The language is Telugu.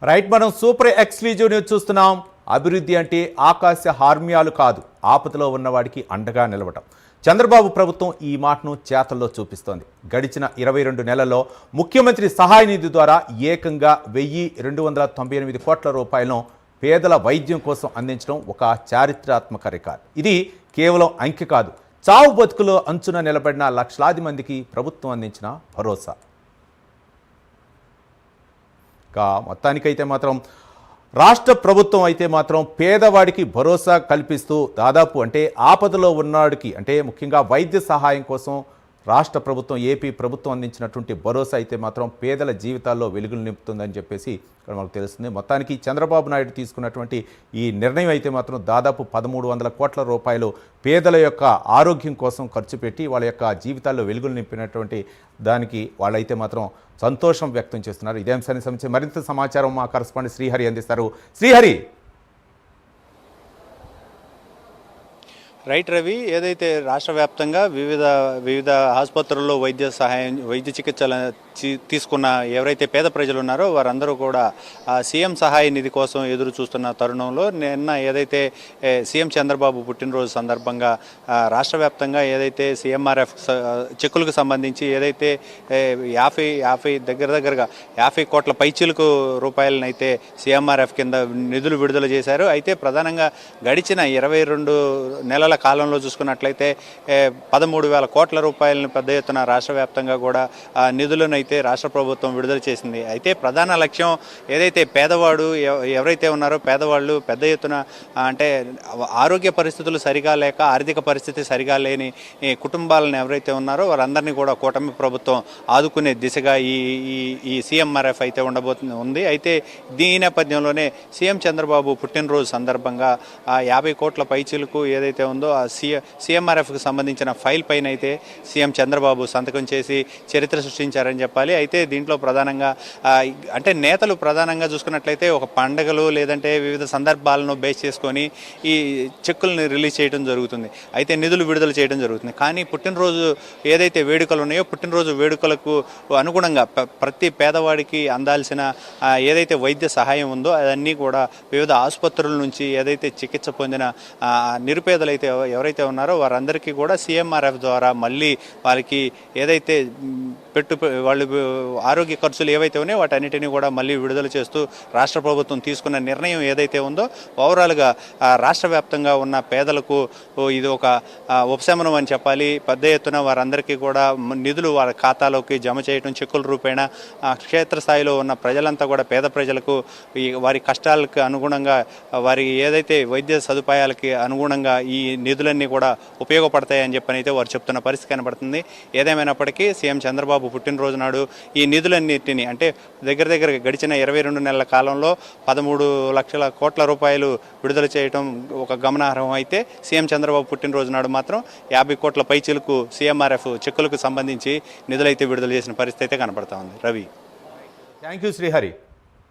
రైట్, మనం సూపర్ ఎక్స్క్లూజివ్ న్యూస్ చూస్తున్నాం. అభివృద్ధి అంటే ఆకాశ హార్మ్యాలు కాదు, ఆపదలో ఉన్నవాడికి అండగా నిలవటం. చంద్రబాబు ప్రభుత్వం ఈ మాటను చేతల్లో చూపిస్తోంది. గడిచిన 22 నెలల్లో ముఖ్యమంత్రి సహాయ నిధి ద్వారా ఏకంగా 1,298 కోట్ల రూపాయలను పేదల వైద్యం కోసం అందించడం ఒక చారిత్రాత్మక రికార్డ్. ఇది కేవలం అంకె కాదు, చావు బతుకులో అంచున నిలబడిన లక్షలాది మందికి ప్రభుత్వం అందించిన భరోసా. మొత్తానికైతే మాత్రం రాష్ట్ర ప్రభుత్వం అయితే మాత్రం పేదవాడికి భరోసా కల్పిస్తూ దాదాపు అంటే ఆపదలో ఉన్నవాడికి అంటే ముఖ్యంగా వైద్య సహాయం కోసం రాష్ట్ర ప్రభుత్వం ఏపీ ప్రభుత్వం అందించినటువంటి భరోసా అయితే మాత్రం పేదల జీవితాల్లో వెలుగులు నింపుతుందని చెప్పేసి ఇక్కడ మనకు తెలుస్తుంది. మొత్తానికి చంద్రబాబు నాయుడు తీసుకున్నటువంటి ఈ నిర్ణయం అయితే మాత్రం దాదాపు 1,300 కోట్ల రూపాయలు పేదల యొక్క ఆరోగ్యం కోసం ఖర్చు పెట్టి వాళ్ళ యొక్క జీవితాల్లో వెలుగులు నింపినటువంటి దానికి వాళ్ళైతే మాత్రం సంతోషం వ్యక్తం చేస్తున్నారు. ఇదే అంశానికి సంబంధించి మరింత సమాచారం మా కరెస్పాండెంట్ శ్రీహరి అందిస్తారు. శ్రీహరి. రైట్ రవి, ఏదైతే రాష్ట్ర వ్యాప్తంగా వివిధ ఆసుపత్రుల్లో వైద్య చికిత్సలు తీసుకున్న ఎవరైతే పేద ప్రజలు ఉన్నారో వారందరూ కూడా సీఎం సహాయ నిధి కోసం ఎదురు చూస్తున్న తరుణంలో నిన్న ఏదైతే సీఎం చంద్రబాబు పుట్టినరోజు సందర్భంగా రాష్ట్ర వ్యాప్తంగా ఏదైతే సీఎంఆర్ఎఫ్ చెక్కులకు సంబంధించి ఏదైతే 50 కోట్ల పైచిలకు రూపాయలనైతే సీఎంఆర్ఎఫ్ కింద నిధులు విడుదల చేశారు. అయితే ప్రధానంగా గడిచిన 22 నెలల కాలంలో చూసుకున్నట్లయితే 13,000 కోట్ల రూపాయలను పెద్ద ఎత్తున రాష్ట్ర వ్యాప్తంగా కూడా నిధులను అయితే రాష్ట్ర ప్రభుత్వం విడుదల చేసింది. అయితే ప్రధాన లక్ష్యం ఏదైతే పేదవాడు ఎవరైతే ఉన్నారో పేదవాళ్ళు పెద్ద ఎత్తున అంటే ఆరోగ్య పరిస్థితులు సరిగా లేక ఆర్థిక పరిస్థితి సరిగా లేని కుటుంబాలను ఎవరైతే ఉన్నారో వారందరినీ కూడా కూటమి ప్రభుత్వం ఆదుకునే దిశగా ఈ సీఎంఆర్ఎఫ్ అయితే ఉంది. అయితే దీని నేపథ్యంలోనే సీఎం చంద్రబాబు పుట్టినరోజు సందర్భంగా 50 కోట్ల పైచీలకు ఏదైతే ఉందో ఆ సీఎంఆర్ఎఫ్కి సంబంధించిన ఫైల్ పైన అయితే సీఎం చంద్రబాబు సంతకం చేసి చరిత్ర సృష్టించారని చెప్పాలి. అయితే దీంట్లో ప్రధానంగా అంటే నేతలు ప్రధానంగా చూసుకున్నట్లయితే ఒక పండుగలు లేదంటే వివిధ సందర్భాలను బేస్ చేసుకొని ఈ చెక్కులను రిలీజ్ చేయడం జరుగుతుంది. అయితే నిధులు విడుదల చేయడం జరుగుతుంది. కానీ పుట్టినరోజు ఏదైతే వేడుకలు ఉన్నాయో పుట్టినరోజు వేడుకలకు అనుగుణంగా ప్రతి పేదవాడికి అందాల్సిన ఏదైతే వైద్య సహాయం ఉందో అదన్నీ కూడా వివిధ ఆసుపత్రుల నుంచి ఏదైతే చికిత్స పొందిన నిరుపేదలైతే ఎవరైతే ఉన్నారో వారందరికీ కూడా సీఎంఆర్ఎఫ్ ద్వారా మళ్ళీ వారికి ఏదైతే వాళ్ళు ఆరోగ్య ఖర్చులు ఏవైతే ఉన్నాయో వాటన్నిటినీ కూడా మళ్ళీ విడుదల చేస్తూ రాష్ట్ర ప్రభుత్వం తీసుకున్న నిర్ణయం ఏదైతే ఉందో ఓవరాల్గా రాష్ట్ర వ్యాప్తంగా ఉన్న పేదలకు ఇది ఒక ఉపశమనం అని చెప్పాలి. పెద్ద ఎత్తున వారందరికీ కూడా నిధులు వారి ఖాతాలోకి జమ చేయడం చెక్కుల రూపేణ క్షేత్రస్థాయిలో ఉన్న ప్రజలంతా కూడా పేద ప్రజలకు వారి కష్టాలకు అనుగుణంగా వారి ఏదైతే వైద్య సదుపాయాలకి అనుగుణంగా ఈ నిధులన్నీ కూడా ఉపయోగపడతాయని చెప్పని అయితే వారు చెప్తున్న పరిస్థితి కనబడుతుంది. ఏదేమైనప్పటికీ సీఎం చంద్రబాబు పుట్టినరోజు నాడు ఈ నిధులన్నింటినీ అంటే దగ్గర గడిచిన 22 నెలల కాలంలో 13 లక్షల కోట్ల రూపాయలు విడుదల చేయడం ఒక గమనార్హం. అయితే సీఎం చంద్రబాబు పుట్టినరోజు నాడు మాత్రం 50 కోట్ల పైచీలకు సీఎంఆర్ఎఫ్ చెక్కులకు సంబంధించి నిధులైతే విడుదల చేసిన పరిస్థితి అయితే కనబడతా ఉంది. రవి. Thank you Srihari.